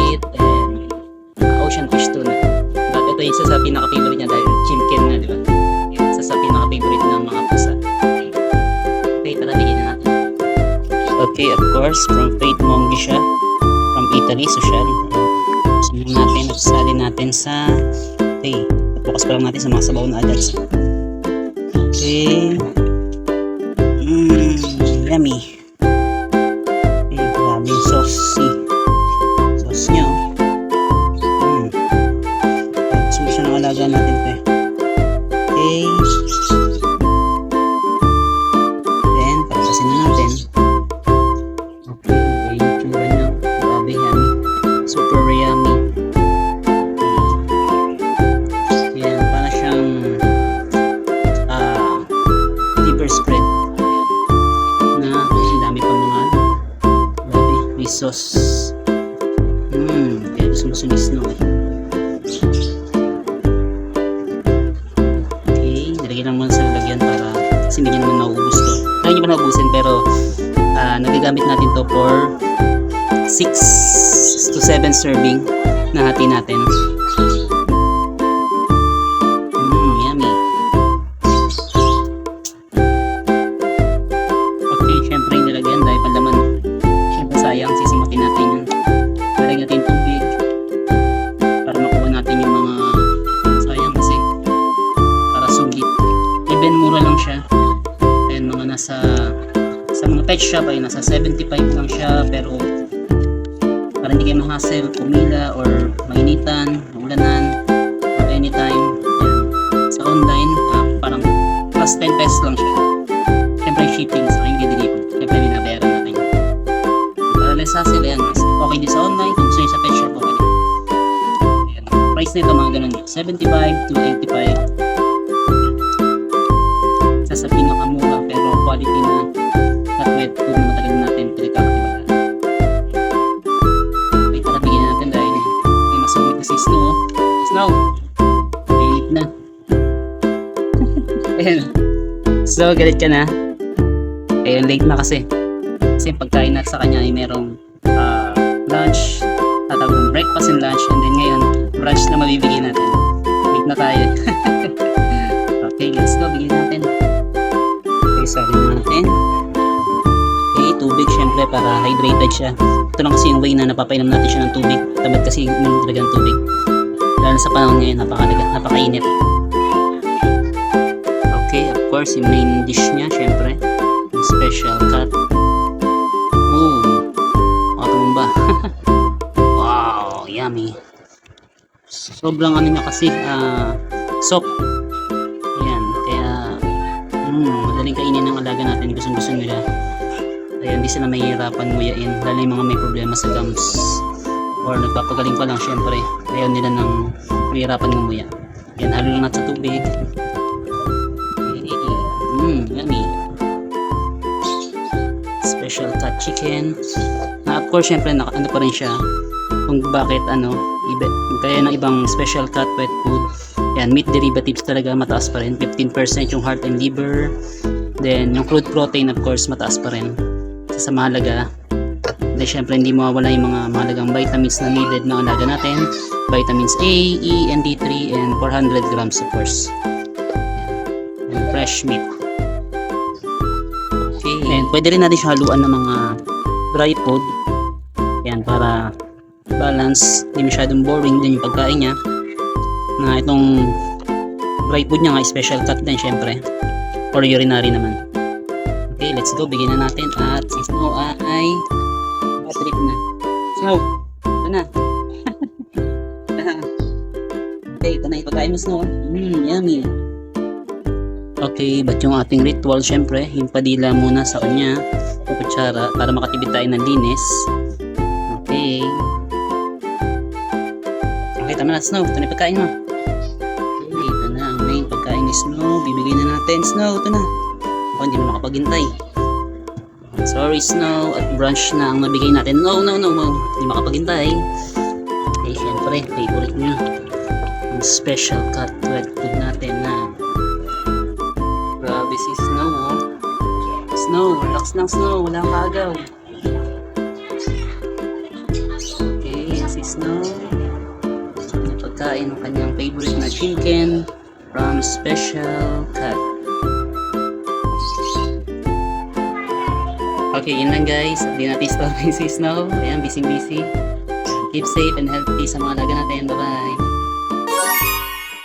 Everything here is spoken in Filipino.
squid, and ocean fish tuna. But ito yung isa sa pinaka-favorite niya dahil chimken na, di ba? Isa sa pinaka-favorite ng mga pusa. Okay, tara, bigyan na natin. Okay, of course, from Faith Monggi siya. From Italy, social. Sunod natin, nagsali natin sa focus pa lang natin sa mga sabaw na adults. Okay. Yummy. Okay, grabe yung sauce nyo. Gusto siya ng alaga natin ito eh. Okay. Then, palabasin na natin. Okay, yung tsura nyo. Grabe, yummy. Super yummy. Yan, para siyang liver spread na ang dami pa mga grabe, may sauce. Kaya gusto mo sumisno eh. Okay, nilagyan lang muna sa lalagyan para kasi hindi naman nauubos to. Kaya nyo pa naubusin pero nagagamit natin to for 6 to 7 serving na hati natin. Yummy. Okay, syempre nilagyan dahil panlaman. Syempre sayang, sisimutin natin yun. Nilagyan natin tubig para makuha natin yung mga sayang kasi para sulit. Even mura lang siya. And mga nasa sa mga pet shop ay nasa 75 lang siya pero para hindi kayo ma-hassle, pumila or mainitan, maulanan or anytime. Yan. Sa online, parang plus 10 pesos lang siya. Siyempre shipping sa aking delivery. Siyempre binabayaran natin. Para less hassle, yan. Okay din sa online, kung gusto nyo sa pet shop, okay din. Ayan. Price nito mga ganun dito, 75 to 85. Isa sa pinakamura pero quality na at wet food na matagal natin pinagkakatibalaan. Okay, tara bigyan na natin dahil may masungit na si Snow. Snow! Galit na. Ayan. So, galit ka na. Ayun, late na kasi. Kasi yung pagkain natin sa kanya ay merong lunch, tatawag breakfast and lunch, and then ngayon, brunch na mabibigyan natin. Late na tayo. Okay, let's go. Bigyan natin. Okay, sorry na natin. Okay, tubig syempre para hydrated siya. Ito lang kasi yung way na napapainom natin siya ng tubig. Tamad kasi yung talaga ng tubig. Lalo sa panahon ngayon, napakainit. Okay, of course, yung main dish niya, syempre. Yung special cut. Ba? Wow, yummy. Sobrang ano niya kasi soft. Ayan, kaya madaling kainin ng alaga natin. Gusto nila. Kaya hindi sila mahihirapan nguyain. Lalo yung mga may problema sa gums or nagpapagaling pa lang syempre. Ayaw nila ng mahihirapan ngumuya. Yan, halo lang natin sa tubig. Yummy. Special cut chicken. Of course, syempre, ano pa rin siya kung bakit kaya ng ibang special cut wet food. Yan, meat derivatives talaga mataas pa rin. 15% yung heart and liver. Then, yung crude protein, of course, mataas pa rin. Sa mahalaga. Then, syempre, hindi mawawala yung mga mahalagang vitamins na needed na alaga natin. Vitamins A, E, and D3, and 400 grams, of course. And fresh meat. Okay. And pwede rin natin siya haluan ng mga dry food. Yan, para balance, hindi masyadong boring din yung pagkain niya. Na itong dry food niya nga, special cut din syempre. Or urinary naman. Okay, let's go. Bigyan na natin. At si Snow ay trip na. Snow, ito na. Okay, ito na ipagkain mo, Snow. Yummy. Okay, but yung ating ritual syempre, yung padila muna sa kanya. Kutsara para makatipid tayo ng linis. Okay. Okay, tama na, Snow. Ito na yung pagkain mo. Okay, ito na ang main pagkain ni Snow. Bibigay na natin. Snow, ito na. Ako, hindi mo makapaghintay. Sorry, Snow. At brunch na ang nabigay natin. No. Hindi makapaghintay. Okay, syempre, favorite niya. Ang special cut wet food natin na grabe si Snow, oh. Snow, relax lang, Snow. Wala kang kaagaw. Okay, si Snow na pagkain ng kanyang favorite na chicken from Special Cut. Okay, yun lang guys. Hindi natin stop si Snow. Ayan, busy. Keep safe and healthy sa mga alaga natin. Bye-bye.